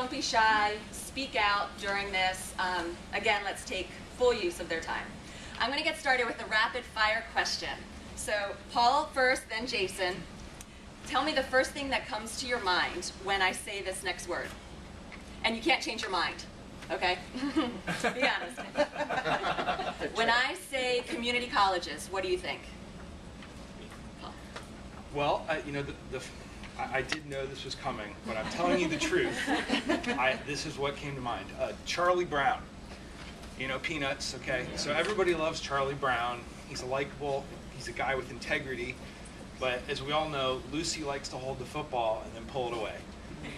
don't be shy. Speak out during this. Again, let's take full use of their time. I'm going to get started with a rapid fire question. So Paul first, then Jason. Tell me the first thing that comes to your mind when I say this next word. And you can't change your mind, okay? Be honest. When I say community colleges, what do you think? Paul. Well, I did know this was coming, but I'm telling you the truth. This is what came to mind. Charlie Brown. You know, Peanuts, okay? So everybody loves Charlie Brown. He's likable. He's a guy with integrity. But as we all know, Lucy likes to hold the football and then pull it away.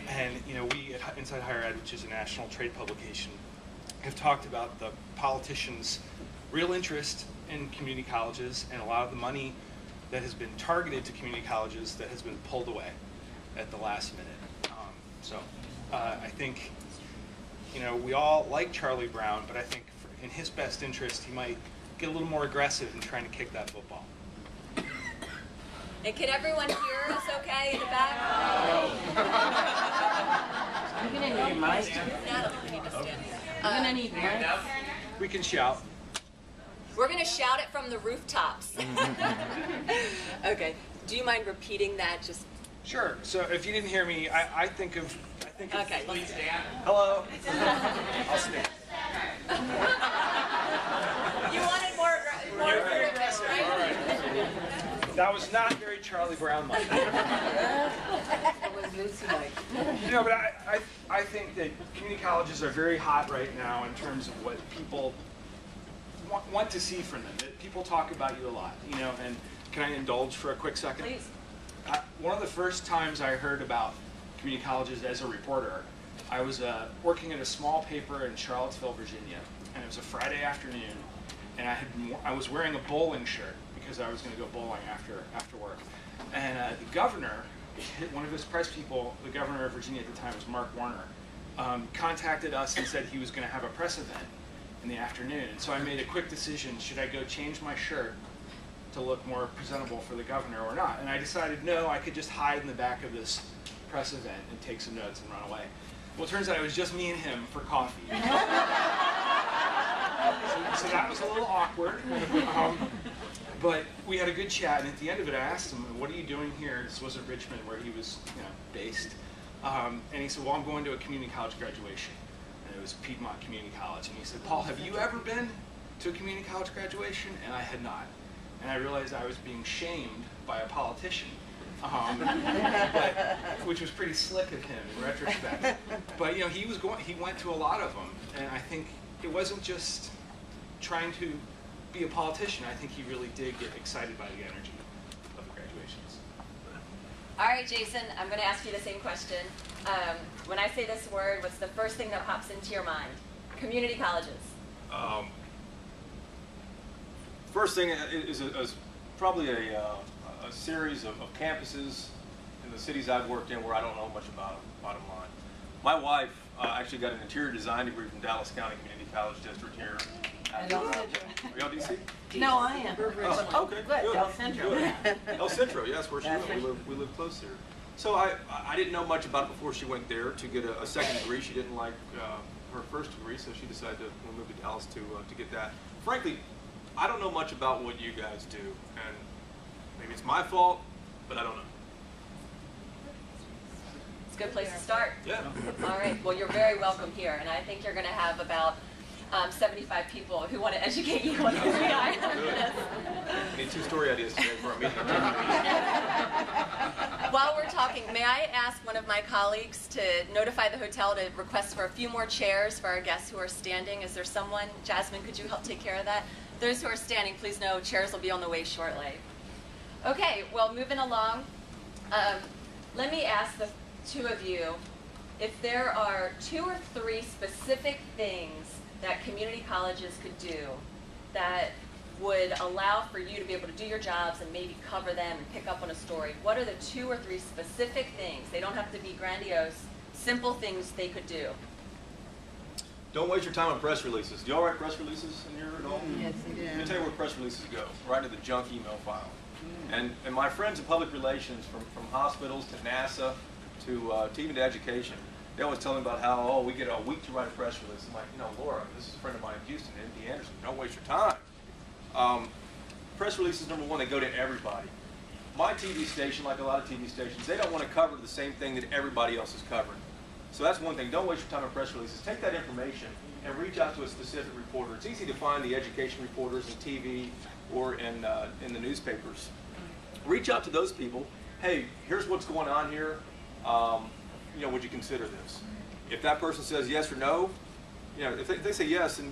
And we at Inside Higher Ed, which is a national trade publication, have talked about the politicians' real interest in community colleges and a lot of the money that has been targeted to community colleges that has been pulled away at the last minute. I think we all like Charlie Brown, but I think in his best interest, he might get a little more aggressive in trying to kick that football. And can everyone hear us okay in the back? I'm going to need mics. We need to stand. I'm going to need mics. We can shout. We're going to shout it from the rooftops. Okay. Do you mind repeating that? Just. Sure. So if you didn't hear me, I think of. Okay. Please stand. Hello. I'll stand. You wanted more aggressive, right? All right. That was not very Charlie Brown-like. It was Lucy-like. But I think that community colleges are very hot right now in terms of what people want to see from them. That people talk about you a lot, and can I indulge for a quick second? Please. One of the first times I heard about community colleges as a reporter, I was working at a small paper in Charlottesville, Virginia, and it was a Friday afternoon, and I was wearing a bowling shirt because I was going to go bowling after work. And the governor, one of his press people, the governor of Virginia at the time was Mark Warner, contacted us and said he was going to have a press event in the afternoon. And so I made a quick decision, should I go change my shirt to look more presentable for the governor or not? And I decided, no, I could just hide in the back of this press event and take some notes and run away. Well, it turns out it was just me and him for coffee. So that was a little awkward. But we had a good chat, and at the end of it, I asked him, "What are you doing here?" This was at Richmond, where he was, based. And he said, "Well, I'm going to a community college graduation," and it was Piedmont Community College. And he said, "Paul, have you ever been to a community college graduation?" And I had not. And I realized I was being shamed by a politician, which was pretty slick of him in retrospect. But he went to a lot of them, and I think it wasn't just trying to be a politician. I think he really did get excited by the energy of the graduations. All right, Jason, I'm going to ask you the same question. When I say this word, what's the first thing that pops into your mind? Community colleges. First thing is probably a series of campuses in the cities I've worked in where I don't know much about them, bottom line. My wife actually got an interior design degree from Dallas County Community College District here. Are y'all DC? No, I am. Oh, okay, good. El Centro. Good. El Centro, yes, where she went. We live close there. So I didn't know much about it before she went there to get a second degree. She didn't like her first degree, so she decided to move to Dallas to get that. Frankly, I don't know much about what you guys do, and maybe it's my fault, but I don't know. It's a good place to start. Yeah. All right. Well, you're very welcome here, and I think you're going to have about 75 people who want to educate you on who we are. I need 2 story ideas today for our meeting. While we're talking, may I ask one of my colleagues to notify the hotel to request for a few more chairs for our guests who are standing? Is there someone? Jasmine, could you help take care of that? Those who are standing, please know chairs will be on the way shortly. Okay, well, moving along, let me ask the two of you if there are 2 or 3 specific things that community colleges could do that would allow for you to be able to do your jobs and maybe cover them and pick up on a story. What are the 2 or 3 specific things? They don't have to be grandiose, simple things they could do. Don't waste your time on press releases. Do y'all write press releases in here at all? Yes, we do. Let me tell you where press releases go, right to the junk email file. And my friends in public relations, from hospitals to NASA to even to education, they always tell me about how, oh, we get a week to write a press release. I'm like, you know, Laura, this is a friend of mine in Houston, MD Anderson. Don't waste your time. Press releases, number one, they go to everybody. My TV station, like a lot of TV stations, they don't want to cover the same thing that everybody else is covering. So that's one thing. Don't waste your time on press releases. Take that information and reach out to a specific reporter. It's easy to find the education reporters in TV or in the newspapers. Reach out to those people. Hey, here's what's going on here. You know, would you consider this? If that person says yes or no, you know, if they say yes, and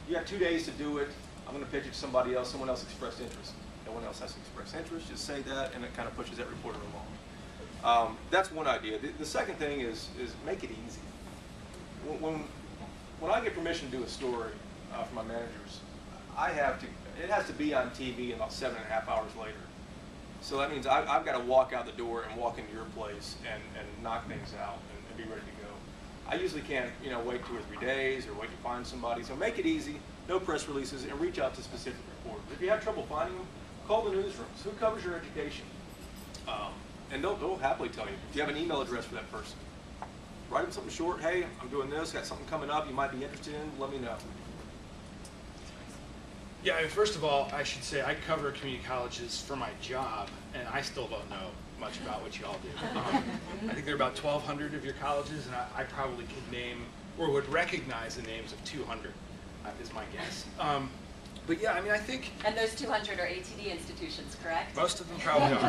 you have 2 days to do it, I'm going to pitch it to somebody else. Someone else expressed interest. No one else has to express interest. Just say that, and it kind of pushes that reporter along. That's one idea. The second thing is make it easy. When I get permission to do a story from my managers, it has to be on TV in about 7.5 hours later. So that means I've got to walk out the door and walk into your place and knock things out and be ready to go. I usually can't, you know, wait 2 or 3 days or wait to find somebody. So make it easy, no press releases, and reach out to specific reporters. If you have trouble finding them, call the newsrooms. Who covers your education? And they'll happily tell you. If you have an email address for that person, write them something short. Hey, I'm doing this, got something coming up you might be interested in, let me know. Yeah, I mean, first of all, I should say I cover community colleges for my job, and I still don't know much about what you all do. I think there are about 1,200 of your colleges, and I probably could name or would recognize the names of 200, is my guess. But yeah, I mean, I think... And those 200 are ATD institutions, correct? Most of them probably are.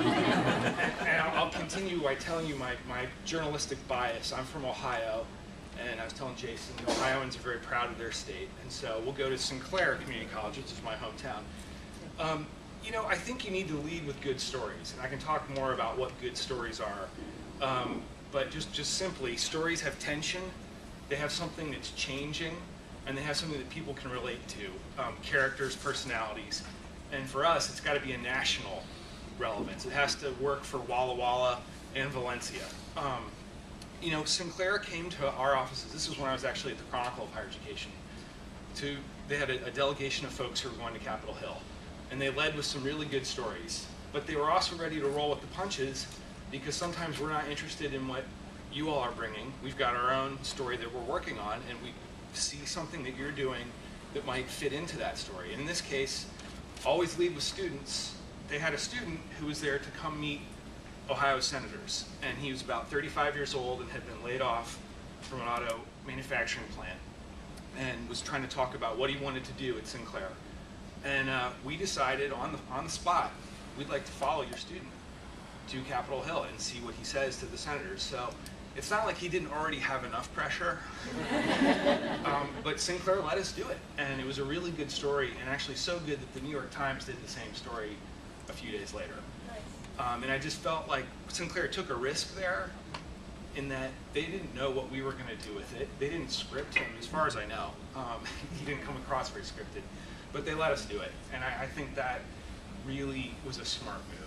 And I'll continue by telling you my journalistic bias. I'm from Ohio, and I was telling Jason, Ohioans are very proud of their state. And so we'll go to Sinclair Community College, which is my hometown. You know, I think you need to lead with good stories, and I can talk more about what good stories are. But just simply, stories have tension, they have something that's changing, and they have something that people can relate to, characters, personalities. And for us, it's got to be a national relevance. It has to work for Walla Walla and Valencia. You know, Sinclair came to our offices. This is when I was actually at the Chronicle of Higher Education. They had a delegation of folks who were going to Capitol Hill. And they led with some really good stories. But they were also ready to roll with the punches, because sometimes we're not interested in what you all are bringing. We've got our own story that we're working on, and we see something that you're doing that might fit into that story. And in this case, always lead with students. They had a student who was there to come meet Ohio senators, and he was about 35 years old and had been laid off from an auto manufacturing plant and was trying to talk about what he wanted to do at Sinclair. And we decided on the spot, we'd like to follow your student to Capitol Hill and see what he says to the senators. So it's not like he didn't already have enough pressure, but Sinclair let us do it. And it was a really good story, and actually so good that the New York Times did the same story a few days later. Nice. And I just felt like Sinclair took a risk there in that they didn't know what we were going to do with it. They didn't script him, as far as I know. He didn't come across very scripted, but they let us do it. And I think that really was a smart move.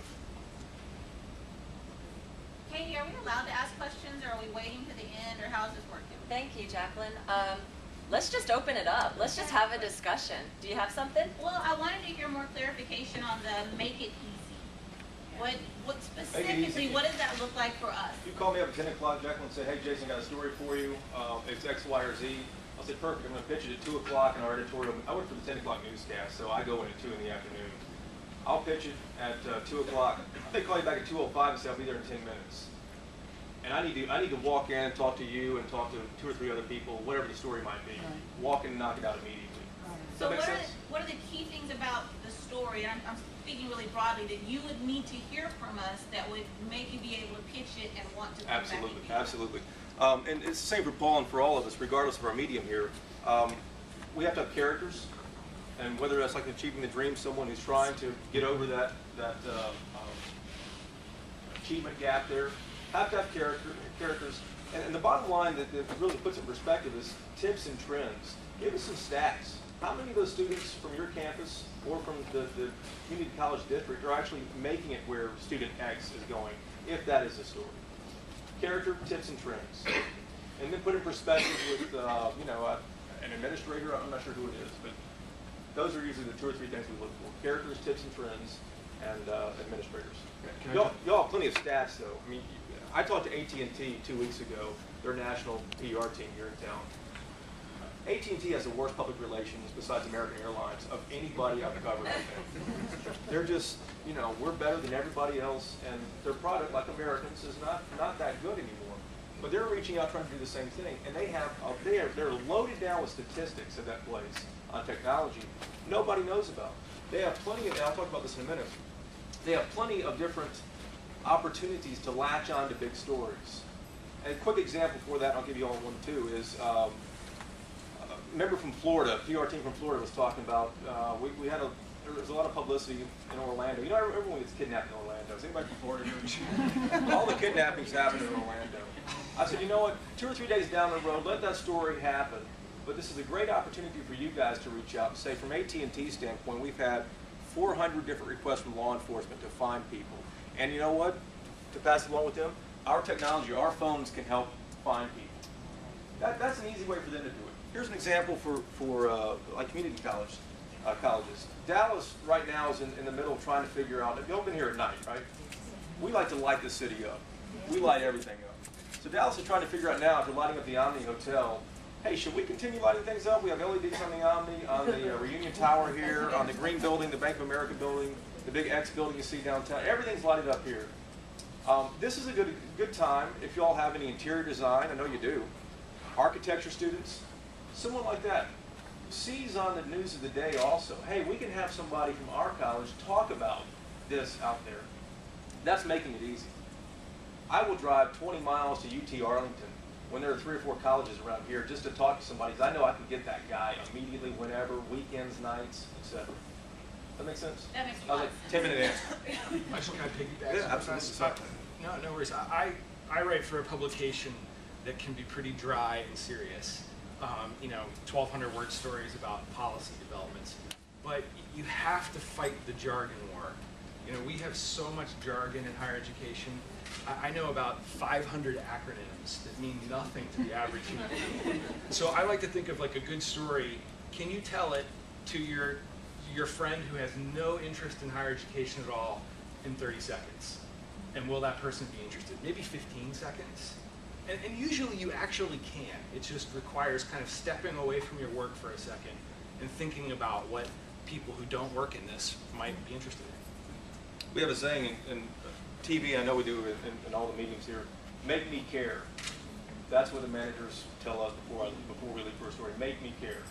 Katie, are we allowed to ask questions, or are we waiting to the end, or how is this working? Thank you, Jacqueline. Let's just open it up. Let's just have a discussion. Do you have something? Well, I wanted to hear more clarification on the make it easy. What specifically, what does that look like for us? You call me up at 10 o'clock, Jacqueline, and say, hey, Jason, got a story for you. It's X, Y, or Z. I'll say, perfect. I'm going to pitch it at 2 o'clock in our editorial. I work for the 10 o'clock newscast, so I go in at 2 in the afternoon. I'll pitch it at 2 o'clock. They call you back at 2:05 and say, I'll be there in 10 minutes. And I need to walk in, talk to you, and talk to 2 or 3 other people, whatever the story might be. Walk in and knock it out immediately. So what are the key things about the story, and I'm speaking really broadly, that you would need to hear from us that would make you be able to pitch it and want to come Absolutely, back again? absolutely. And it's the same for Paul and for all of us, regardless of our medium here. We have to have characters, and whether that's like achieving the dream, someone who's trying to get over that achievement gap there, have to have characters. And the bottom line that really puts it in perspective is tips and trends. Give us some stats. How many of those students from your campus or from the community college district are actually making it where student X is going, if that is the story? Character, tips, and trends. And then put in perspective with an administrator. I'm not sure who it is, but those are usually the 2 or 3 things we look for: characters, tips, and trends, and administrators. Y'all have plenty of stats, though. I mean, I talked to AT&T 2 weeks ago, their national PR team here in town. AT&T has the worst public relations besides American Airlines of anybody I've covered. They're just, you know, we're better than everybody else, and their product, like Americans, is not that good anymore. But they're reaching out trying to do the same thing, and they're loaded down with statistics at that place on technology nobody knows about. They have plenty of, and I'll talk about this in a minute, they have plenty of different opportunities to latch on to big stories. And a quick example for that, I'll give you all one too, is member from Florida, PR team from Florida was talking about, there was a lot of publicity in Orlando. You know, everyone gets kidnapped in Orlando. Is anybody from Florida here? All the kidnappings happen in Orlando. I said, you know what, 2 or 3 days down the road, let that story happen. But this is a great opportunity for you guys to reach out and say, from AT&T standpoint, we've had 400 different requests from law enforcement to find people. And you know what, to pass it along with them, our technology, our phones can help find people. That's an easy way for them to do it. Here's an example for like community colleges. Dallas right now is in the middle of trying to figure out, you've all been here at night, right? We like to light the city up. We light everything up. So Dallas is trying to figure out now, if they're lighting up the Omni Hotel, hey, should we continue lighting things up? We have LEDs on the Omni, on the Reunion Tower here, on the Green Building, the Bank of America building, the big X building you see downtown. Everything's lighted up here. This is a good time if you all have any interior design. I know you do. Architecture students, someone like that. Seize on the news of the day also. Hey, we can have somebody from our college talk about this out there. That's making it easy. I will drive 20 miles to UT Arlington when there are 3 or 4 colleges around here just to talk to somebody. I know I can get that guy immediately, whenever, weekends, nights, etc. That make sense? That makes I was like, 10-minute answer. Actually, can I piggyback? Yeah, absolutely. No worries. I write for a publication that can be pretty dry and serious. You know, 1,200 word stories about policy developments. But you have to fight the jargon war. You know, we have so much jargon in higher education. I know about 500 acronyms that mean nothing to the average human being. So I like to think of like a good story. Can you tell it to your friend who has no interest in higher education at all in 30 seconds? And will that person be interested? Maybe 15 seconds? And usually you actually can. It just requires kind of stepping away from your work for a second and thinking about what people who don't work in this might be interested in. We have a saying in TV, I know we do in all the meetings here, make me care. That's what the managers tell us before we leave for a story, make me care.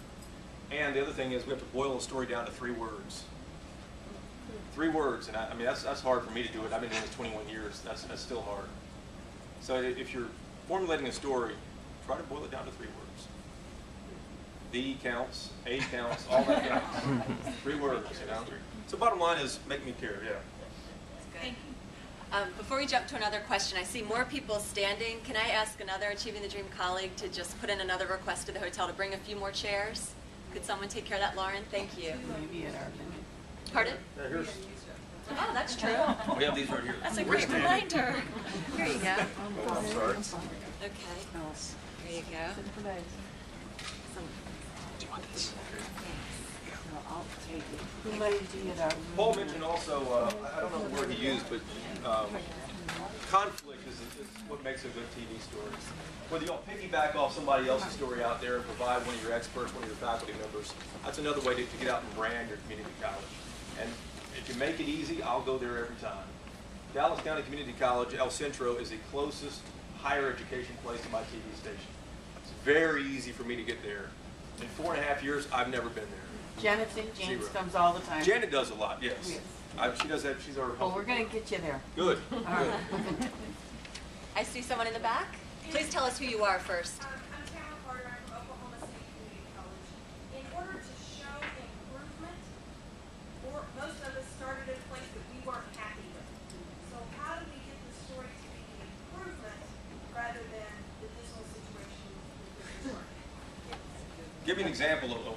And the other thing is we have to boil a story down to 3 words. 3 words, and I mean, that's hard for me to do it. I've been doing this 21 years. That's still hard. So if you're formulating a story, try to boil it down to 3 words. D counts, A counts, all that counts. 3 words, you know. So bottom line is make me care, yeah. Thank you. Before we jump to another question, I see more people standing. Can I ask another Achieving the Dream colleague to just put in another request to the hotel to bring a few more chairs? Could someone take care of that, Lauren? Thank you. Maybe at our limit. Pardon? Here's, Oh, that's true. we have these right here. That's a great reminder. Here you go. Oh, I'm sorry. Okay. There you go. Do you want this? I'll take it. Who might be at our limit? Paul mentioned also, I don't know the word he used, but conflict is what makes a good TV story. Whether you'll piggyback off somebody else's story out there and provide one of your experts, one of your faculty members, that's another way to get out and brand your community college. And if you make it easy, I'll go there every time. Dallas County Community College, El Centro, is the closest higher education place to my TV station. It's very easy for me to get there. In 4.5 years, I've never been there. Janet St. James 0. comes all the time. Janet does a lot, yes. Yes. She does that. She's our. Well, we're going to get you there. Good. All Good. right. I see someone in the back. Please tell us who you are first. I'm Tamara Carter. I'm from Oklahoma State Community College. In order to show improvement, most of us started at a place that we weren't happy with. So how do we get the story to be an improvement rather than the dismal situation we were in? Give me an example of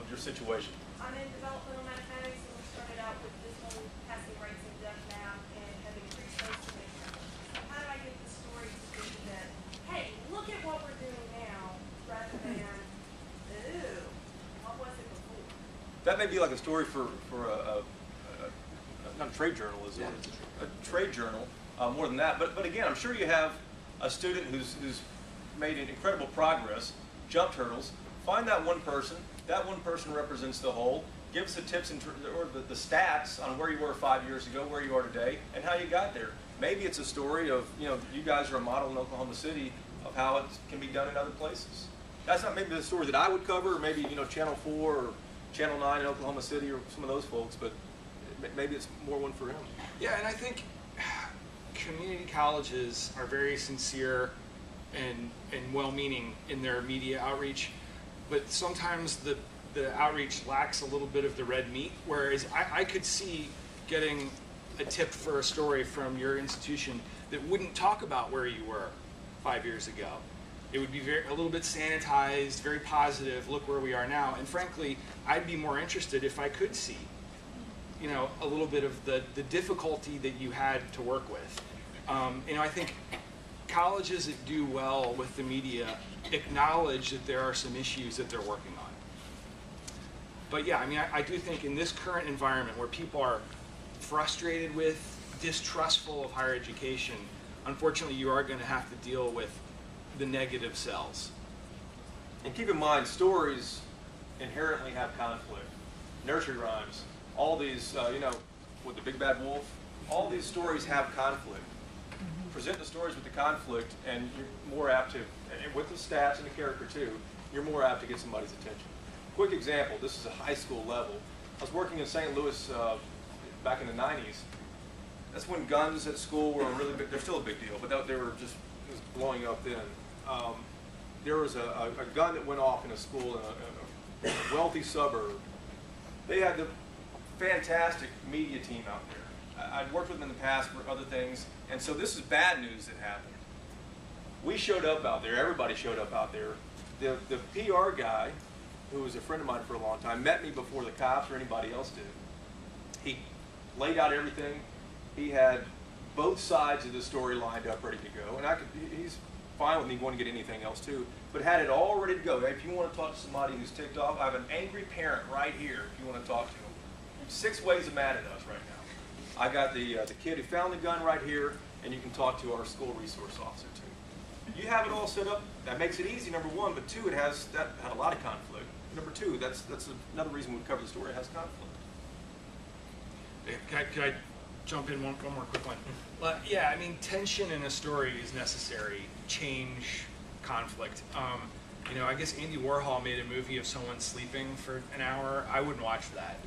your situation. I'm in developmental mathematics, and we started out with dismal passing rates in Def Math and have increased those to make. So how do I get the story to be that, hey, look at what we're doing now, rather than, ooh, what was it before? That may be like a story for not a trade journal, is it? A trade journal. more than that. But again, I'm sure you have a student who's made an incredible progress, jumped hurdles. Find that one person. That one person represents the whole. Give us the tips or the stats on where you were 5 years ago, where you are today, and how you got there. Maybe it's a story of, you guys are a model in Oklahoma City of how it can be done in other places. That's not maybe the story that I would cover, or maybe, Channel 4 or Channel 9 in Oklahoma City or some of those folks, but maybe it's more one for him. Yeah, and I think community colleges are very sincere and well-meaning in their media outreach, but sometimes the outreach lacks a little bit of the red meat, whereas I could see getting a tip for a story from your institution that wouldn't talk about where you were 5 years ago. It would be a little bit sanitized, very positive, look where we are now. And frankly, I'd be more interested if I could see, a little bit of the difficulty that you had to work with. I think colleges that do well with the media acknowledge that there are some issues that they're working on. But yeah, I do think in this current environment where people are frustrated with, distrustful of higher education, unfortunately you are going to have to deal with the negative sells. And keep in mind, stories inherently have conflict. Nursery rhymes, all these, with the big bad wolf, all these stories have conflict. Present the stories with the conflict, and you're more apt to, and with the stats and the character too, you're more apt to get somebody's attention. Quick example, this is a high school level. I was working in St. Louis back in the 90s. That's when guns at school were really big. They're still a big deal, but they were just, it was blowing up then. There was a gun that went off in a school in a wealthy suburb. They had the fantastic media team out there. I'd worked with them in the past for other things, and so this is bad news that happened. We showed up out there, everybody showed up out there. The PR guy, who was a friend of mine for a long time, met me before the cops or anybody else did. He laid out everything. He had both sides of the story lined up, ready to go, and he's fine with me going to get anything else too, but had it all ready to go. If you want to talk to somebody who's ticked off, I have an angry parent right here if you want to talk to him. 6 ways of mad at us right now. I got the kid who found the gun right here, and you can talk to our school resource officer too. You have it all set up. That makes it easy, number one, but two, that had a lot of conflict. Number two, that's another reason we cover the story. It has conflict. Can I jump in one more quick one? Well, yeah, tension in a story is necessary. Change, conflict. I guess Andy Warhol made a movie of someone sleeping for an hour. I wouldn't watch that.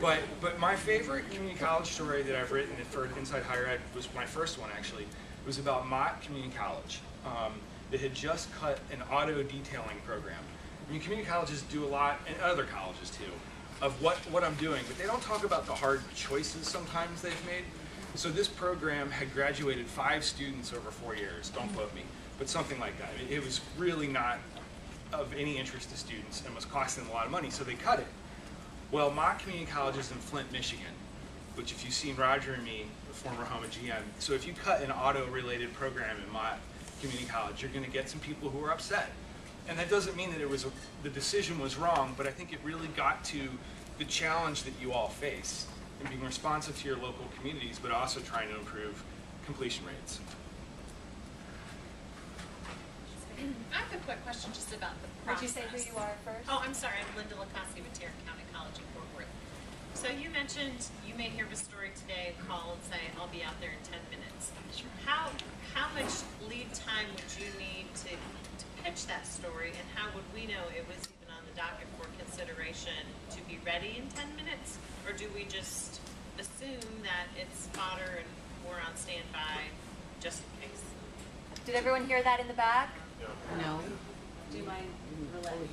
But my favorite community college story that I've written for Inside Higher Ed was my first one, actually. It was about Mott Community College. That had just cut an auto detailing program. Community colleges do a lot, and other colleges too, of what I'm doing, but they don't talk about the hard choices sometimes they've made. So this program had graduated 5 students over 4 years, don't quote me, but something like that. It was really not of any interest to students and was costing them a lot of money, so they cut it. Well, Mott Community College is in Flint, Michigan, which if you've seen Roger and me, the former home of GM, so if you cut an auto-related program in Mott Community College, you're going to get some people who are upset. And that doesn't mean that the decision was wrong, but I think it really got to the challenge that you all face in being responsive to your local communities, but also trying to improve completion rates. I have a quick question just about the process. Would you say who you are first? Oh, I'm sorry. I'm Linda Lacossi with Tarrant County College in Fort Worth. So you mentioned you may hear of a story today, call and say, I'll be out there in 10 minutes. Sure. How much lead time would you need to pitch that story, and how would we know it was even on the docket for consideration to be ready in 10 minutes? Or do we just assume that it's fodder and we're on standby just in case? Did everyone hear that in the back? No. Do you mind relaying?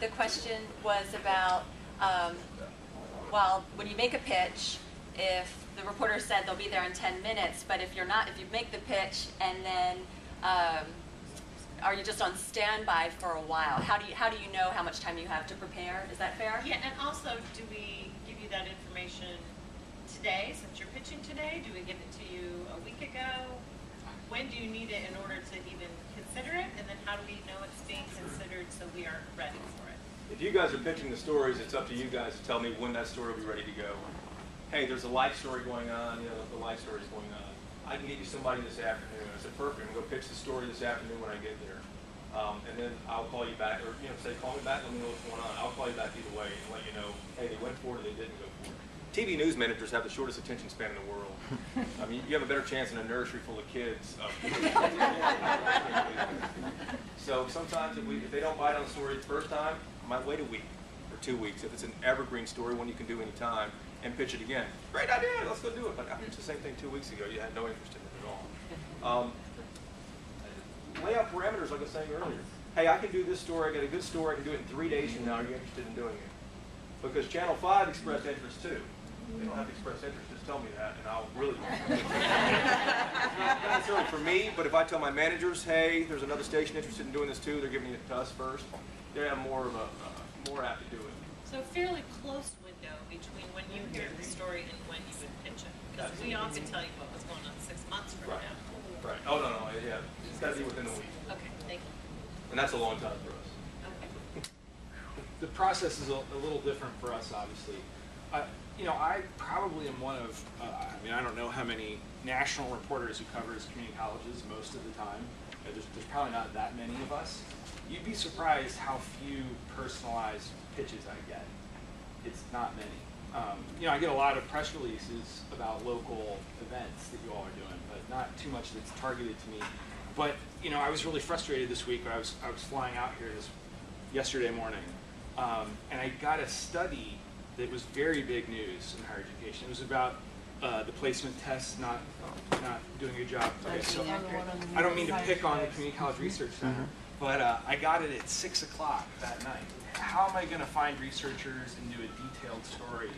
The question was about, when you make a pitch, if the reporter said they'll be there in 10 minutes, but if you make the pitch and then are you just on standby for a while? How do you know how much time you have to prepare? Is that fair? Yeah, and also, do we give you that information today, since you're pitching today? Do we give it to you a week ago? When do you need it in order to even consider it? And then how do we know it's being considered so we are ready for it? If you guys are pitching the stories, it's up to you guys to tell me when that story will be ready to go. Hey, there's a life story going on, the life story is going on. I can get you somebody this afternoon. I said, perfect. I'm going to pitch the story this afternoon when I get there. And then I'll call you back, or say, call me back, let me know what's going on. I'll call you back either way and let you know, hey, they went for it or they didn't go for it. TV news managers have the shortest attention span in the world. I mean, you have a better chance in a nursery full of kids. So sometimes if they don't bite on the story the first time, I might wait a week or 2 weeks. If it's an evergreen story, one you can do anytime, and pitch it again. Great idea, let's go do it. But I pitched the same thing 2 weeks ago. You had no interest in it at all. Lay out parameters like I was saying earlier. Hey, I can do this story, I got a good story, I can do it in 3 days from now. Are you interested in doing it? Because Channel 5 expressed interest too. They don't have to express interest, just tell me that, and I'll really not necessarily for me, but if I tell my managers, hey, there's another station interested in doing this too, they're giving it to us first, they have more apt to do it. So a fairly close window between when you hear the story and when you would pitch it. Because we all can tell you what was going on 6 months from now. Right. Oh, no, yeah. It's got to be within a week. Okay, thank you. And that's a long time for us. Okay. The process is a little different for us, obviously. I probably am one of, I don't know how many national reporters who covers community colleges most of the time. There's probably not that many of us. You'd be surprised how few personalized pitches I get. It's not many. I get a lot of press releases about local events that you all are doing, but not too much that's targeted to me. But I was really frustrated this week when I was flying out here yesterday morning, and I got a study that was very big news in higher education. It was about the placement test not doing a good job. Okay, so I don't mean to pick on the Community College Research Center, but I got it at 6 o'clock that night. How am I going to find researchers and do a detailed story?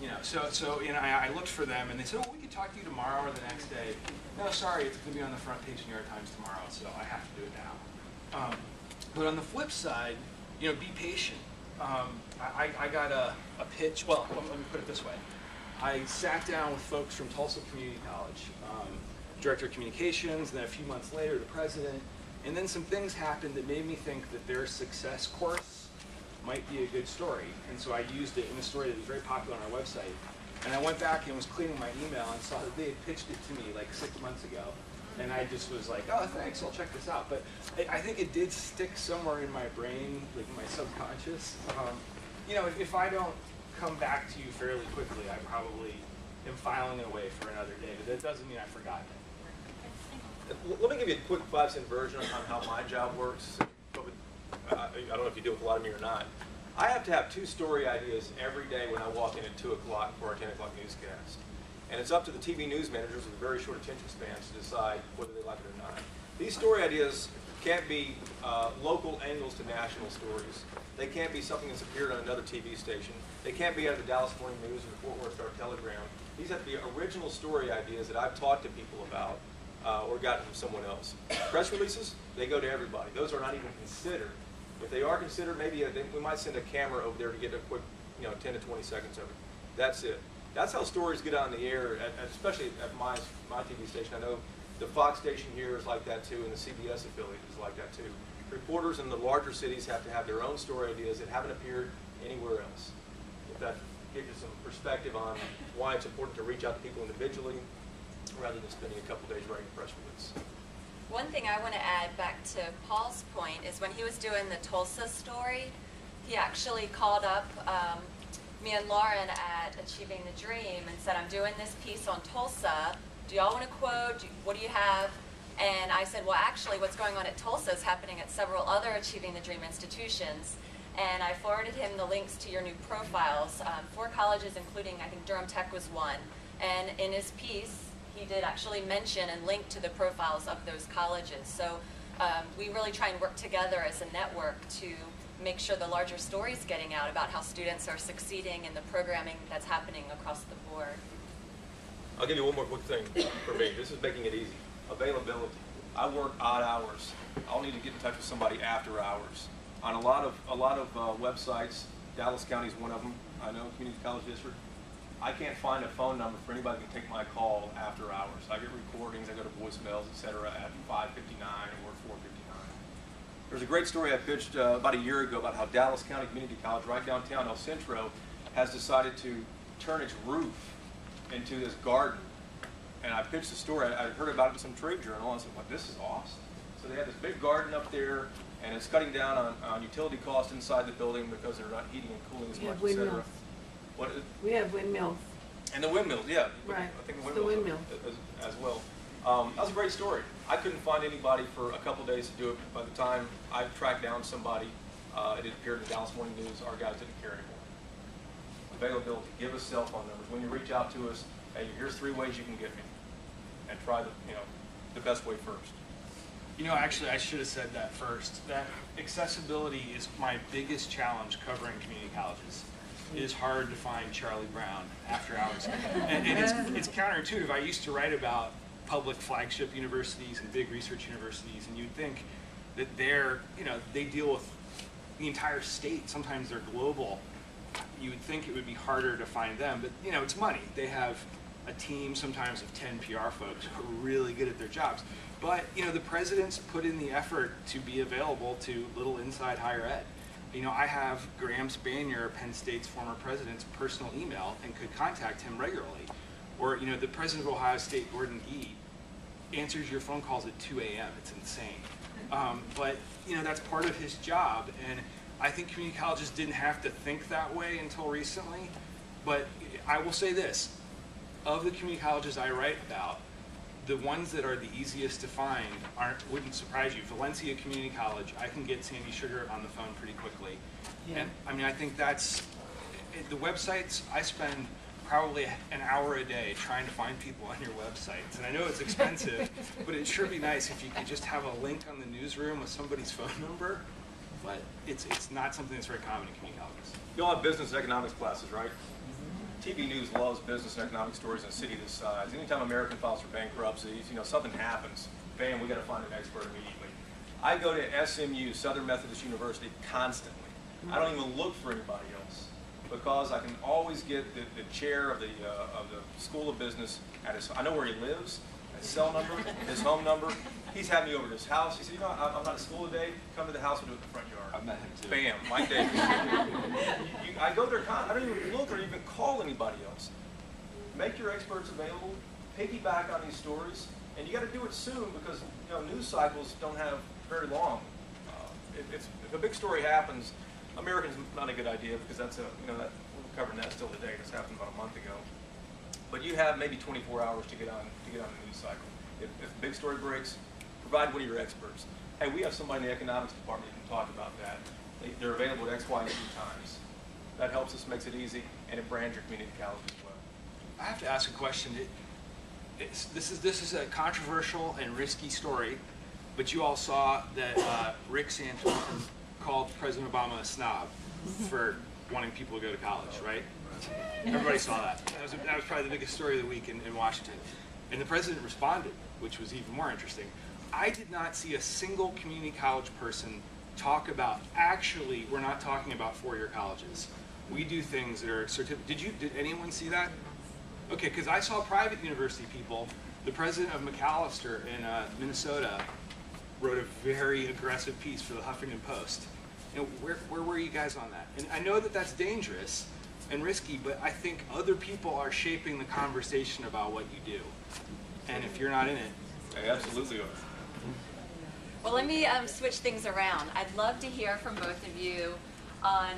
I looked for them, and they said, "Oh, we could talk to you tomorrow or the next day." No, sorry, it's going to be on the front page of New York Times tomorrow, so I have to do it now. But on the flip side, be patient. I got a pitch. Well, let me put it this way. I sat down with folks from Tulsa Community College, director of communications, and then a few months later, the president. And then some things happened that made me think that their success course might be a good story. And so I used it in a story that was very popular on our website. And I went back and was cleaning my email and saw that they had pitched it to me like 6 months ago. And I just was like, oh, thanks, I'll check this out. But I think it did stick somewhere in my brain, like in my subconscious. If I don't come back to you fairly quickly, I probably am filing it away for another day. But that doesn't mean I've forgotten it. Let me give you a quick 5-cent version on how my job works. I don't know if you deal with a lot of me or not. I have to have 2 story ideas every day when I walk in at 2 o'clock for our 10 o'clock newscast. And it's up to the TV news managers with very short attention spans to decide whether they like it or not. These story ideas can't be local angles to national stories. They can't be something that's appeared on another TV station. They can't be out of the Dallas Morning News or the Fort Worth Star-Telegram. These have to be original story ideas that I've talked to people about or gotten from someone else. Press releases, they go to everybody. Those are not even considered. If they are considered, maybe we might send a camera over there to get a quick 10 to 20 seconds of it. That's it. That's how stories get on the air, especially at my TV station. I know the Fox station here is like that too, and the CBS affiliate is like that too. Reporters in the larger cities have to have their own story ideas that haven't appeared anywhere else. If that gives you some perspective on why it's important to reach out to people individually rather than spending a couple days writing a press release. One thing I want to add back to Paul's point is when he was doing the Tulsa story, he actually called up me and Lauren at Achieving the Dream and said, I'm doing this piece on Tulsa. Do y'all want to quote? What do you have? And I said, well, actually, what's going on at Tulsa is happening at several other Achieving the Dream institutions. And I forwarded him the links to your new profiles, 4 colleges, including, I think, Durham Tech was one. And in his piece, he did actually mention and link to the profiles of those colleges. So we really try and work together as a network to make sure the larger story's getting out about how students are succeeding in the programming that's happening across the board. I'll give you one more quick thing for me. This is making it easy. Availability. I work odd hours. I'll need to get in touch with somebody after hours. On a lot of websites, Dallas County is one of them. I know, Community College District. I can't find a phone number for anybody who can take my call after hours. I get recordings, I go to voicemails, etc. at 5:59 or 4:59. There's a great story I pitched about a year ago about how Dallas County Community College, right downtown El Centro, has decided to turn its roof into this garden and I pitched the story. I heard about it in some trade journal. I said, well, this is awesome. So they have this big garden up there, and it's cutting down on utility costs inside the building because they're not heating and cooling as We much, have et cetera. windmills. What is, We have windmills. and the windmills, yeah. Right. I think It's the the windmills windmill. as well. That was a great story. I couldn't find anybody for a couple days to do it. By the time I tracked down somebody, it had appeared in the Dallas Morning News. Our guys didn't care anymore. Availability, give us cell phone numbers. When you reach out to us, hey, here's 3 ways you can get me, and try the best way first. You know, actually, I should have said that first. That accessibility is my biggest challenge covering community colleges. It is hard to find Charlie Brown after hours. And it's counterintuitive. I used to write about public flagship universities and big research universities, and you'd think that they deal with the entire state. Sometimes they're global. You would think it would be harder to find them, but it's money. They have a team sometimes of 10 PR folks who are really good at their jobs. But the president's put in the effort to be available to Little Inside Higher Ed. I have Graham Spanier, Penn State's former president's personal email, and could contact him regularly. Or the president of Ohio State, Gordon Gee, answers your phone calls at 2 a.m. It's insane. But that's part of his job, and I think community colleges didn't have to think that way until recently. But I will say this: of the community colleges I write about, the ones that are the easiest to find wouldn't surprise you. Valencia Community College, I can get Sandy Sugar on the phone pretty quickly. Yeah. And I think that's the websites. I spend probably an hour a day trying to find people on your websites, and I know it's expensive, but it'd sure be nice if you could just have a link on the newsroom with somebody's phone number. But it's not something that's very common in community colleges. You all have business and economics classes, right? TV news loves business and economic stories in a city this size. Anytime American files for bankruptcy, something happens, bam, we got to find an expert immediately. I go to SMU, Southern Methodist University, constantly. I don't even look for anybody else because I can always get the chair of the School of Business at his. I know where he lives, his cell number, his home number. He's had me over to his house. He said, I'm not at school today. Come to the house. We'll do it in the front yard. I've met him too. Bam, Mike Davis. I go there. I don't even look or even call anybody else. Make your experts available. Piggyback on these stories, and you got to do it soon because news cycles don't have very long. If a big story happens, American's not a good idea because that's we're covering that still today. This happened about a month ago. But you have maybe 24 hours to get on the news cycle. If a big story breaks, provide one of your experts. Hey, we have somebody in the economics department who can talk about that. They're available at X, Y, and Z times. That helps us, makes it easy, and it brands your community college as well. I have to ask a question. This is a controversial and risky story, but you all saw that Rick Santorum called President Obama a snob for wanting people to go to college, right? Everybody saw that. That was probably the biggest story of the week in Washington. And the president responded, which was even more interesting. I did not see a single community college person talk about, actually, we're not talking about four-year colleges. We do things that are certificate. Did anyone see that? Okay, because I saw private university people. The president of McAllister in Minnesota wrote a very aggressive piece for the Huffington Post. Where were you guys on that? And I know that that's dangerous and risky, but I think other people are shaping the conversation about what you do. And if you're not in it, They absolutely are. Well, let me switch things around. I'd love to hear from both of you on,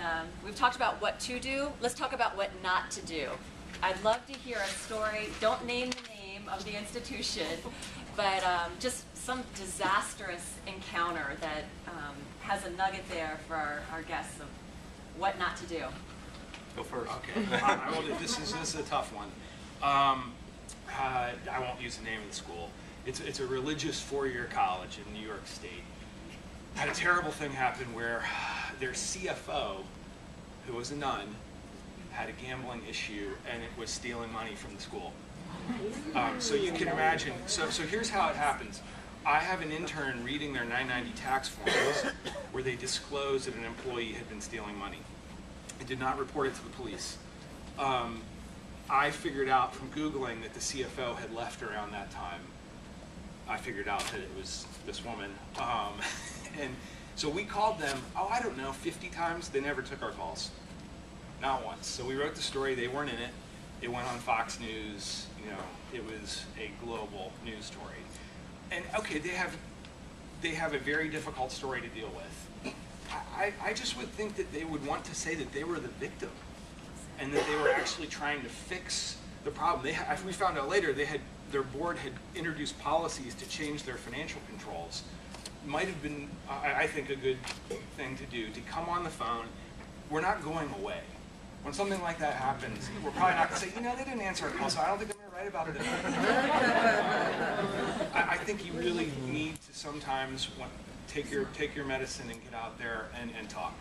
we've talked about what to do. Let's talk about what not to do. I'd love to hear a story. Don't name the name of the institution, but just some disastrous encounter that has a nugget there for our guests of what not to do. Go first. Okay. This is a tough one. I won't use the name of the school. It's a religious four-year college in New York State. Had a terrible thing happen where their CFO, who was a nun, had a gambling issue and it was stealing money from the school. So you can imagine. So here's how it happens. I have an intern reading their 990 tax forms where they disclosed that an employee had been stealing money. I did not report it to the police. I figured out from Googling that the CFO had left around that time. I figured out that it was this woman. And so we called them, 50 times. They never took our calls. Not once. So we wrote the story. They weren't in it. It went on Fox News. It was a global news story. And okay, they have a very difficult story to deal with. I just would think that they would want to say that they were the victim and that they were actually trying to fix the problem. We found out later their board had introduced policies to change their financial controls. Might have been, I think, a good thing to do, to come on the phone. We're not going away. When something like that happens, we're probably not going to say, they didn't answer our call, so I don't think I'm going to write about it anymore. I think you really need to sometimes take your medicine and get out there and talk,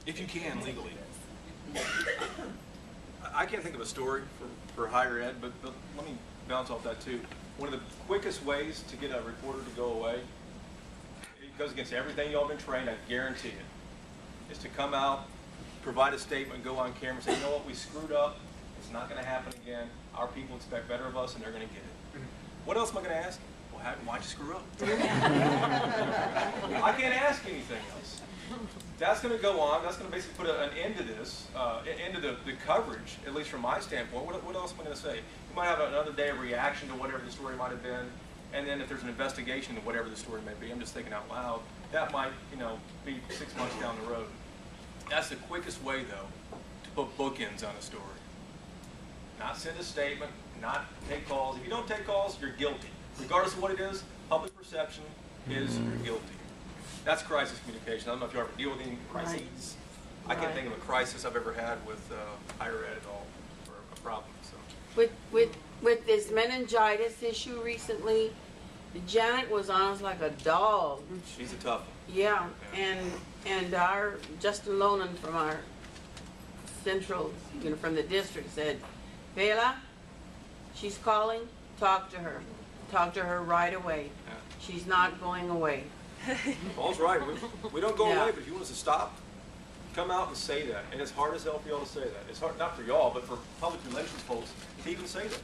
if you can, legally. I can't think of a story for higher ed, but let me bounce off that too. One of the quickest ways to get a reporter to go away, it goes against everything y'all been trained, I guarantee it, is to come out, provide a statement, go on camera and say, you know what, we screwed up, it's not going to happen again, our people expect better of us and they're going to get it. What else am I going to ask? Well, why'd you screw up? I can't ask anything else. That's going to go on. That's going to basically put an end to this, end to the coverage, at least from my standpoint. What else am I going to say? You might have another day of reaction to whatever the story might have been, and then if there's an investigation of whatever the story may be, I'm just thinking out loud, that might, be 6 months down the road. That's the quickest way, though, to put bookends on a story. Not send a statement, not take calls. If you don't take calls, you're guilty. Regardless of what it is, public perception is you're guilty. That's crisis communication. I don't know if you ever deal with any crises. I can't think of a crisis I've ever had with higher ed at all, or a problem. So. With this meningitis issue recently, Janet was on us like a dog. She's a tough one. Yeah, and our Justin Lonan from our central, from the district said, Bela, she's calling, talk to her right away. Yeah. She's not going away. Paul's right. We don't go away, but if you want us to stop, come out and say that. And it's hard as hell for y'all to say that. It's hard, not for y'all, but for public relations folks to even say that.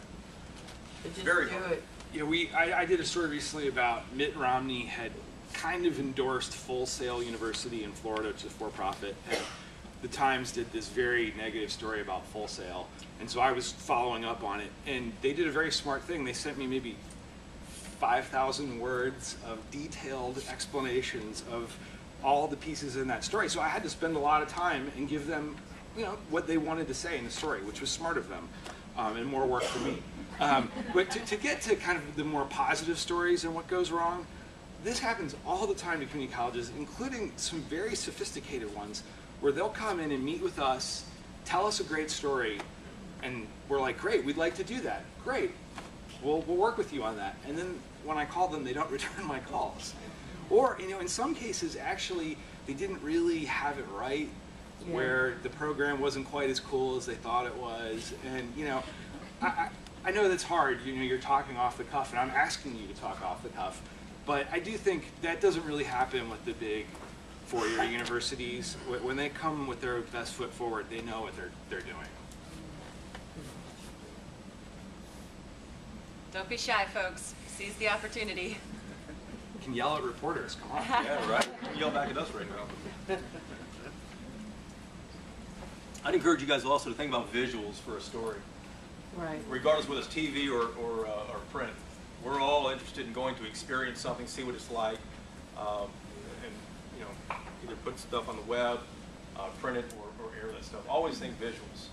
Just very do hard. it. Yeah, I did a story recently about Mitt Romney had kind of endorsed Full Sail University in Florida, which is a for-profit, and the Times did this very negative story about Full Sail, and so I was following up on it, and they did a very smart thing. They sent me maybe 5,000 words of detailed explanations of all the pieces in that story. So I had to spend a lot of time and give them, what they wanted to say in the story, which was smart of them, and more work for me. But to get to kind of the more positive stories and what goes wrong, this happens all the time to community colleges, including some very sophisticated ones, where they'll come in and meet with us, tell us a great story, and we're like, great, we'd like to do that. Great, we'll work with you on that. And then when I call them, they don't return my calls. Or, in some cases, actually, they didn't really have it right, where the program wasn't quite as cool as they thought it was. And, I know that's hard, you're talking off the cuff, and I'm asking you to talk off the cuff. But I do think that doesn't really happen with the big four-year universities. When they come with their best foot forward, they know what they're doing. Don't be shy, folks. Seize the opportunity. You can yell at reporters, come on. Yeah, right? You yell back at us right now. I'd encourage you guys also to think about visuals for a story. Right. Regardless whether it's TV or print. We're all interested in going to experience something, see what it's like, and either put stuff on the web, print it, or air that stuff. Always think visuals.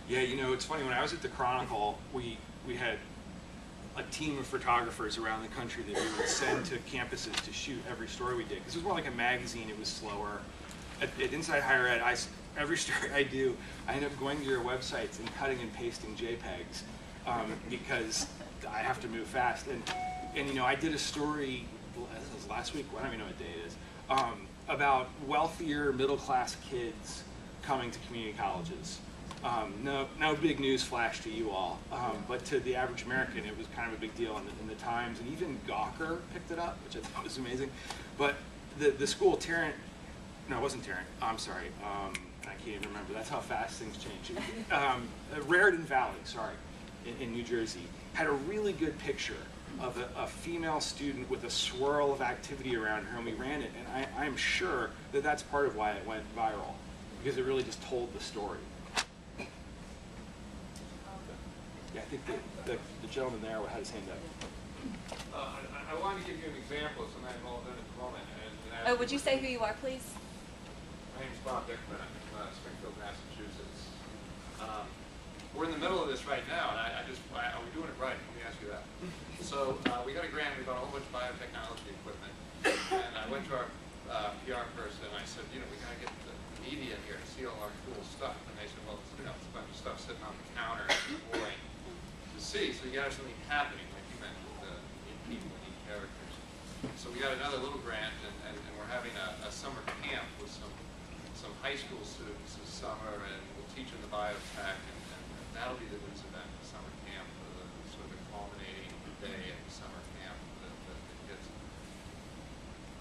Yeah, it's funny, when I was at the Chronicle, we had a team of photographers around the country that we would send to campuses to shoot every story we did. Because it was more like a magazine, it was slower. At Inside Higher Ed, every story I do, I end up going to your websites and cutting and pasting JPEGs because I have to move fast. And I did a story, this was last week, I don't even know what day it is, about wealthier middle-class kids coming to community colleges. No big news flash to you all, but to the average American, it was kind of a big deal in the Times, and even Gawker picked it up, which I thought was amazing. But the school, Tarrant, no, it wasn't Tarrant, I'm sorry, I can't even remember, that's how fast things change. Raritan Valley, sorry, in New Jersey, had a really good picture of a female student with a swirl of activity around her, and we ran it, and I'm sure that that's part of why it went viral, because it really just told the story. Yeah, I think the gentleman there had his hand up. I wanted to give you an example of something I'm involved in at the moment. Oh, would you say who you are, please? My name's Bob Dickman. I'm from Springfield, Massachusetts. We're in the middle of this right now, and are we doing it right? Let me ask you that. So we got a grant. We bought a whole bunch of biotechnology equipment, and I went to our PR person, and I said, we got to get the media in here to see all our cool stuff. And they said, well, it's a bunch of stuff sitting on the counter, boring to see. So you got to have something happening, like you mentioned. You need people, you need characters. So we got another little grant, and we're having a summer camp with some high school students this summer, and we'll teach them the biotech, and that'll be the news event, the summer camp, sort of the culminating day at the summer camp that the kids.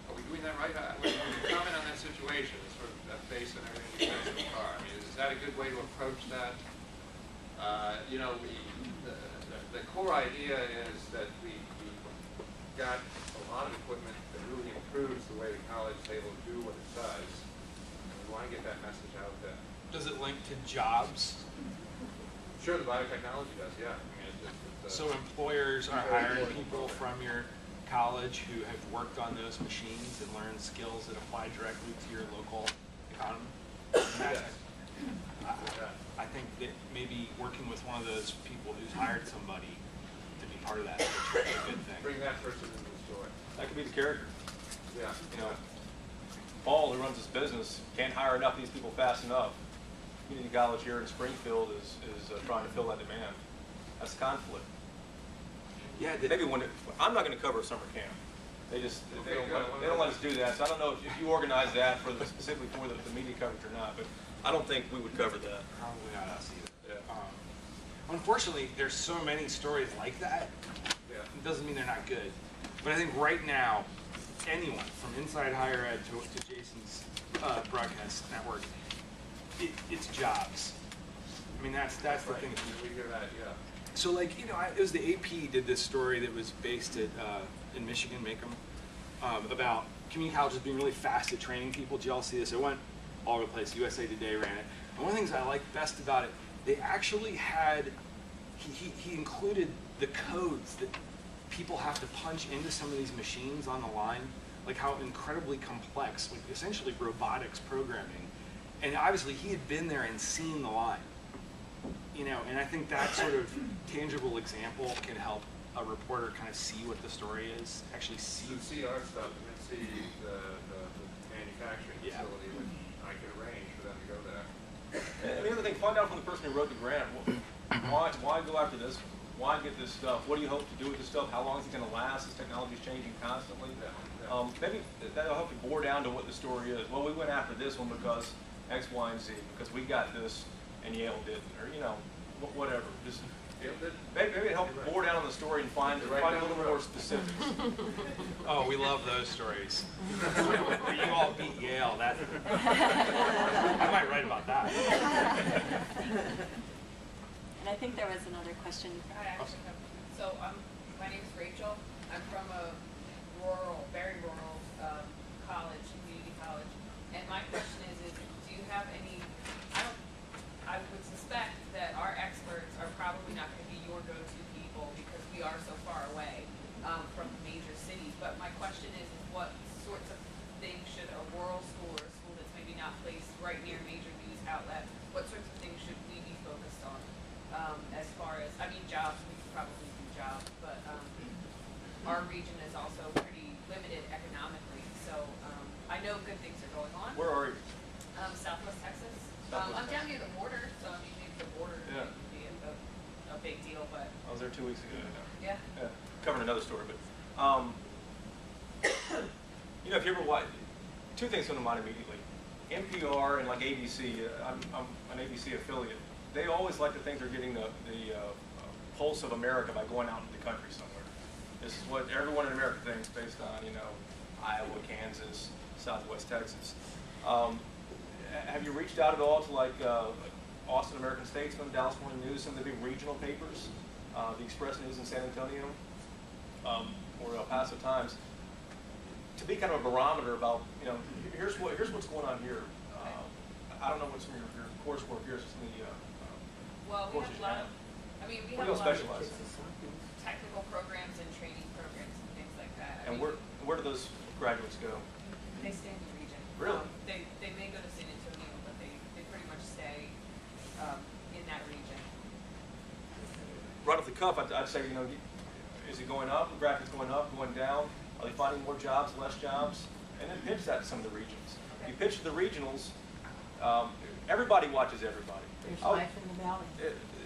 Are we doing that right? When you comment on that situation, sort of based on everything you've said so far, I mean, is that a good way to approach that? The core idea is that we got a lot of equipment that really improves the way the college is able to do what it does. And we want to get that message out there. Does it link to jobs? Sure, the biotechnology does, yeah. I mean, So employers are hiring people from your college who have worked on those machines and learned skills that apply directly to your local economy? Yes. I think that maybe working with one of those people who's hired somebody to be part of that is a good thing. Bring that person into the story. That could be the character. Yeah. Paul, who runs this business, can't hire enough of these people fast enough. Community college here in Springfield is trying to fill that demand. That's conflict. Yeah, Maybe I'm not going to cover a summer camp. They don't let us do that. So I don't know if you organize that specifically for the media coverage or not, but I don't think we would cover that. Probably not us either. Yeah. Unfortunately, there's so many stories like that. Yeah. It doesn't mean they're not good. But I think right now, anyone from inside higher ed to Jason's broadcast network, it's jobs. I mean, that's the thing. We hear that, yeah. So it was the AP did this story that was based at in Michigan, Macomb, about community colleges being really fast at training people. Did y'all see this? It went all over the place. USA Today ran it. And one of the things I liked best about it, they actually had, he included the codes that people have to punch into some of these machines on the line, like how incredibly complex, like essentially robotics programming. And obviously he had been there and seen the line. And I think that sort of tangible example can help a reporter kind of see what the story is, actually see. So see our stuff and then see the manufacturing facility, which I could arrange for them to go there. And the other thing, find out from the person who wrote the grant, why go after this? Why get this stuff? What do you hope to do with this stuff? How long is it going to last? This technology is changing constantly. Maybe that'll help you bore down to what the story is. Well, we went after this one because X, Y, and Z, because we got this and Yale didn't, or whatever. Just maybe it helps bore down on the story and find a little more specifics. Oh, we love those stories. Where you all beat Yale. I might write about that. And I think there was another question. I actually have. So my name is Rachel. I'm from a very rural college, community college. And my question is do you have any? I would suspect that our experts are probably not going to be your go-to people because we are so far away from major cities. But my question is what sorts of things should a rural school or a school that's maybe not placed right near major news outlets, what sorts of things should we be focused on as far as, jobs, we could probably do jobs, but our region is also pretty limited economically. So I know good things are going on. Where are you? Southwest Texas. Southwest I'm down near the border, so maybe the border Yeah. would be a big deal, but I was there 2 weeks ago. yeah. Covering another story, but if you ever watch, two things come to mind immediately. NPR and like ABC, I'm an ABC affiliate. They always like to think they're getting the pulse of America by going out into the country somewhere. This is what everyone in America thinks based on Iowa, Kansas, Southwest Texas. Have you reached out at all to like Austin American Statesman, Dallas Morning News, some of the big regional papers, the Express News in San Antonio, or El Paso Times, to be kind of a barometer about here's what's going on here. I don't know what's from your coursework here. Some of the Well, we have a lot of I mean, we What have do a you lot specialize of in? technical programs and training programs and things like that. I And mean, where do those graduates go? they stay in the region. Really? They may go to San Antonio, but they pretty much stay in that region. Right off the cuff, I'd say, you know, is it going up? The graphic's going up, going down? Are they finding more jobs, less jobs? And then pitch that to some of the regions. Okay. You pitch to the regionals, everybody watches everybody. There's Oh, life in the valley.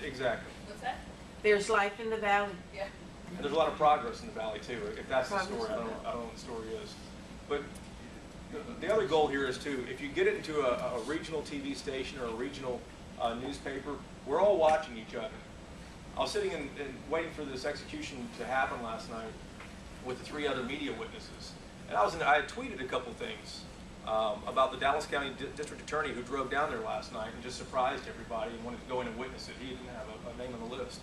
Exactly. What's that? There's life in the valley. Yeah. And there's a lot of progress in the valley too, if that's the Progress, story. I don't okay. know what the story is. But the other goal here is too, if you get it into a regional TV station or a regional newspaper, we're all watching each other. I was sitting and waiting for this execution to happen last night with the 3 other media witnesses. And I had tweeted a couple things about the Dallas County District Attorney who drove down there last night and just surprised everybody and wanted to go in and witness it. He didn't have a name on the list.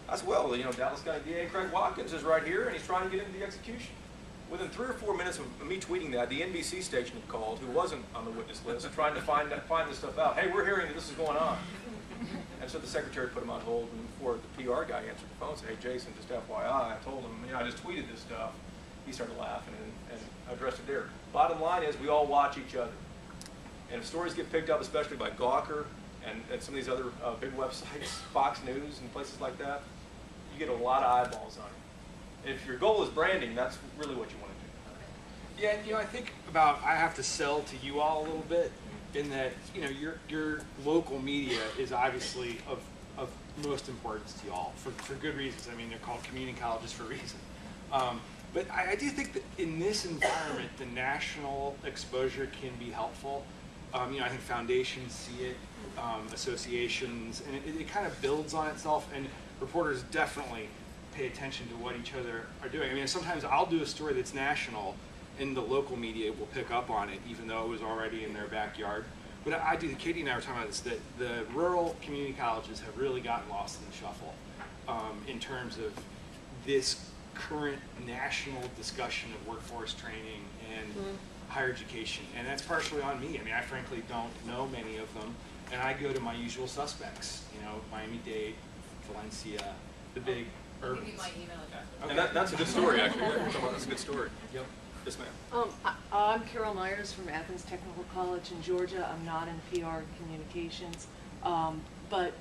I said, well, you know, Dallas County DA Craig Watkins is right here and he's trying to get into the execution. Within 3 or 4 minutes of me tweeting that, the NBC station had called, who wasn't on the witness list, trying to find this stuff out. Hey, we're hearing that this is going on. And so the secretary put him on hold, and before the PR guy answered the phone and said, hey, Jason, just FYI, I told him, you know, I just tweeted this stuff. He started laughing and addressed it there. Bottom line is we all watch each other. And if stories get picked up, especially by Gawker and some of these other big websites, Fox News and places like that, you get a lot of eyeballs on it. And if your goal is branding, that's really what you want to do. Yeah, and, you know, I think I have to sell to you all a little bit in that, you know, your local media is obviously of most importance to y'all for good reasons. I mean, they're called community colleges for a reason. But I do think that in this environment, the national exposure can be helpful. You know, I think foundations see it, associations, and it kind of builds on itself, and reporters definitely pay attention to what each other are doing. I mean, sometimes I'll do a story that's national, and the local media will pick up on it, even though it was already in their backyard. But I do, Katie and I were talking about this, that the rural community colleges have really gotten lost in the shuffle in terms of this current national discussion of workforce training and higher education. And that's partially on me. I mean, I frankly don't know many of them. And I go to my usual suspects, you know, Miami-Dade, Valencia, the big I'll give urbans. you my email address. And that's a good story, actually. Yeah, we're talking about that's a good story. Yep. Yes, ma'am. I'm Carol Myers from Athens Technical College in Georgia. I'm not in PR and communications, but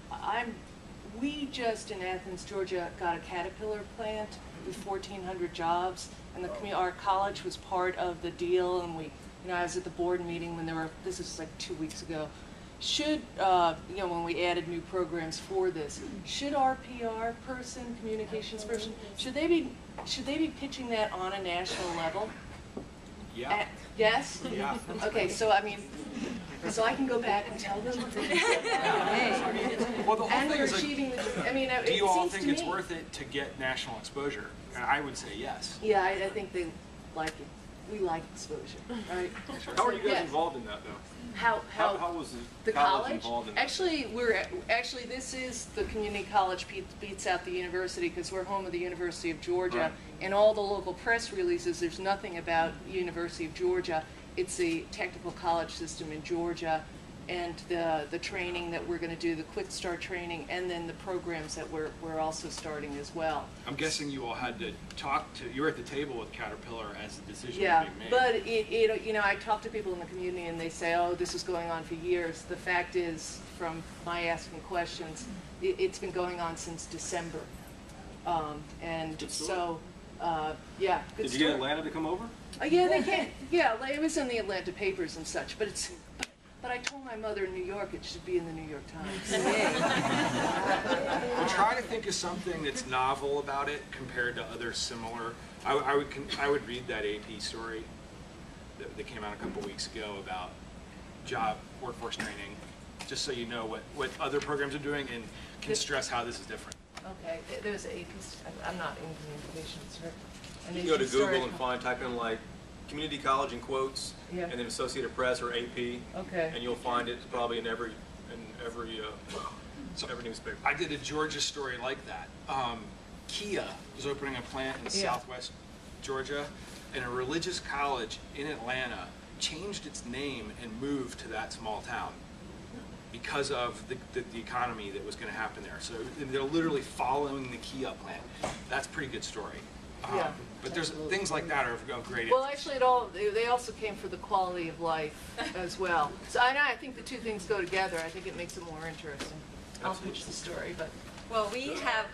we just in Athens, Georgia, got a Caterpillar plant with 1,400 jobs, and our college was part of the deal. And we, you know, I was at the board meeting when this is like 2 weeks ago. Should, you know, when we added new programs for this, should our PR person, communications person, should they be pitching that on a national level? Yeah. Yes? Yeah. Okay, so I mean, so I can go back and tell them. Hey. Well, the whole And thing we're is, like, achieving the, I mean, do it you all seems think to it's me. worth it to get national exposure? And I would say yes. Yeah, I think they like it. We like exposure, right? How are you guys Yes. involved in that, though? How was the college? involved in that? Actually, this is the community college beats out the university because we're home of the University of Georgia. Right. And all the local press releases, there's nothing about University of Georgia. It's a technical college system in Georgia, and the training that we're going to do, the quick start training, and then the programs that we're also starting as well. I'm guessing you all had to you were at the table with Caterpillar as the decision Yeah, was being made. but it, you know, I talk to people in the community and they say, oh, this is going on for years. The fact is, from my asking questions, it's been going on since December. And Good story. so, yeah, good Did you story. get Atlanta to come over? Yeah, they can. Yeah, like, it was in the Atlanta papers and such, but but I told my mother in New York it should be in the New York Times. Well, try to think of something that's novel about it compared to other similar. I would read that AP story that came out a couple weeks ago about job workforce training, just so you know what other programs are doing and can stress how this is different. Okay, there's AP. I'm not in communications, right? You can go to Google and type in like community college in quotes, Yeah. and then Associated Press or AP, Okay. and you'll find it probably in every newspaper. I did a Georgia story like that. Kia was opening a plant in Southwest Georgia, and a religious college in Atlanta changed its name and moved to that small town. because of the economy that was going to happen there. So they're literally following the Kia plan. That's a pretty good story. Yeah, but there's things like that are of great Well, interest. actually, they also came for the quality of life as well. So I think the two things go together. I think it makes it more interesting. I'll pitch the story, but. Well, we have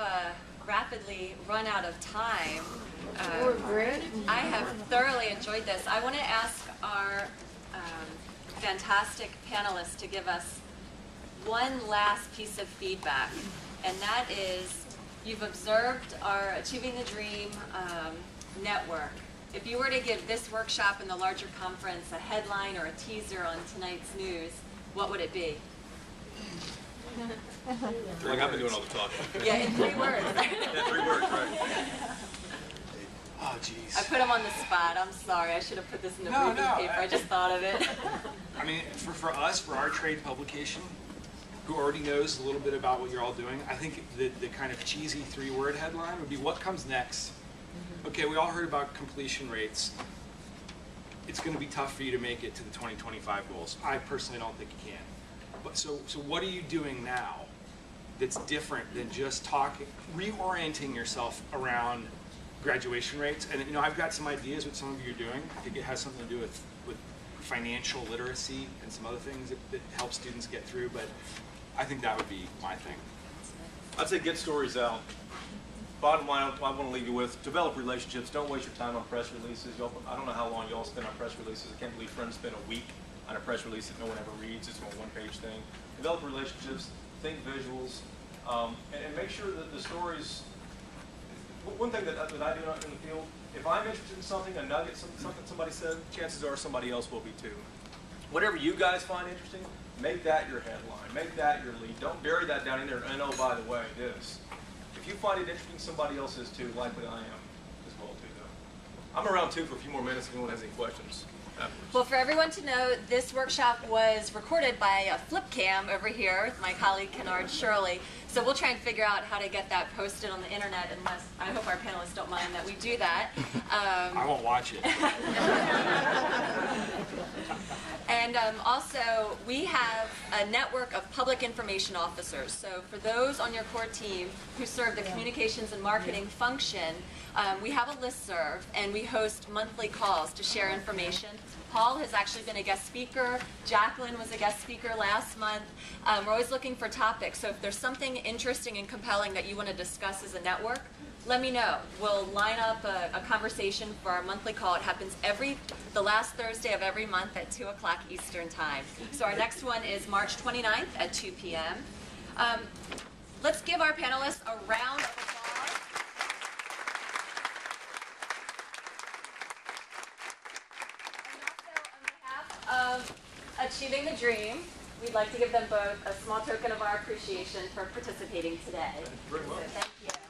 rapidly run out of time. I have thoroughly enjoyed this. I want to ask our fantastic panelists to give us one last piece of feedback, and that is, you've observed our Achieving the Dream network. If you were to give this workshop and the larger conference a headline or a teaser on tonight's news, what would it be? Like I've been doing all the talking. Yeah, in 3 words. Yeah, 3 words, right. Oh, geez. I put them on the spot. I'm sorry. I should have put this in the briefing paper. I just thought of it. I mean, for us, for our trade publication, who already knows a little bit about what you're all doing, I think the kind of cheesy 3-word headline would be, what comes next? Okay, we all heard about completion rates. It's going to be tough for you to make it to the 2025 goals. I personally don't think you can. But so what are you doing now that's different than just reorienting yourself around graduation rates? And I've got some ideas what some of you are doing. I think it has something to do with financial literacy and some other things that help students get through, but I think that would be my thing. I'd say get stories out. Bottom line, I want to leave you with, develop relationships. Don't waste your time on press releases. I don't know how long y'all spend on press releases. I can't believe Friends spent a week on a press release that no one ever reads. It's a one-page thing. Develop relationships, think visuals, and make sure that the stories. One thing that I do not in the field, if I'm interested in something, a nugget, something somebody said, chances are somebody else will be too. Whatever you guys find interesting, make that your headline, make that your lead. Don't bury that down in there. And oh, by the way, this. If you find it interesting, somebody else is too. Likely I am as well too, though. I'm around too for a few more minutes if anyone has any questions. Well, for everyone to know, this workshop was recorded by a flip cam over here with my colleague Kennard Shirley. So we'll try and figure out how to get that posted on the internet, unless I hope our panelists don't mind that we do that. I won't watch it. And also, we have a network of public information officers. So for those on your core team who serve the communications and marketing function, we have a listserv, and we host monthly calls to share information. Paul has actually been a guest speaker. Jacqueline was a guest speaker last month. We're always looking for topics. So if there's something interesting and compelling that you want to discuss as a network, let me know. We'll line up a conversation for our monthly call. It happens the last Thursday of every month at 2 o'clock Eastern Time. So our next one is March 29th at 2 p.m. Let's give our panelists a round of applause. Of Achieving the Dream, we'd like to give them both a small token of our appreciation for participating today. Very well. So thank you.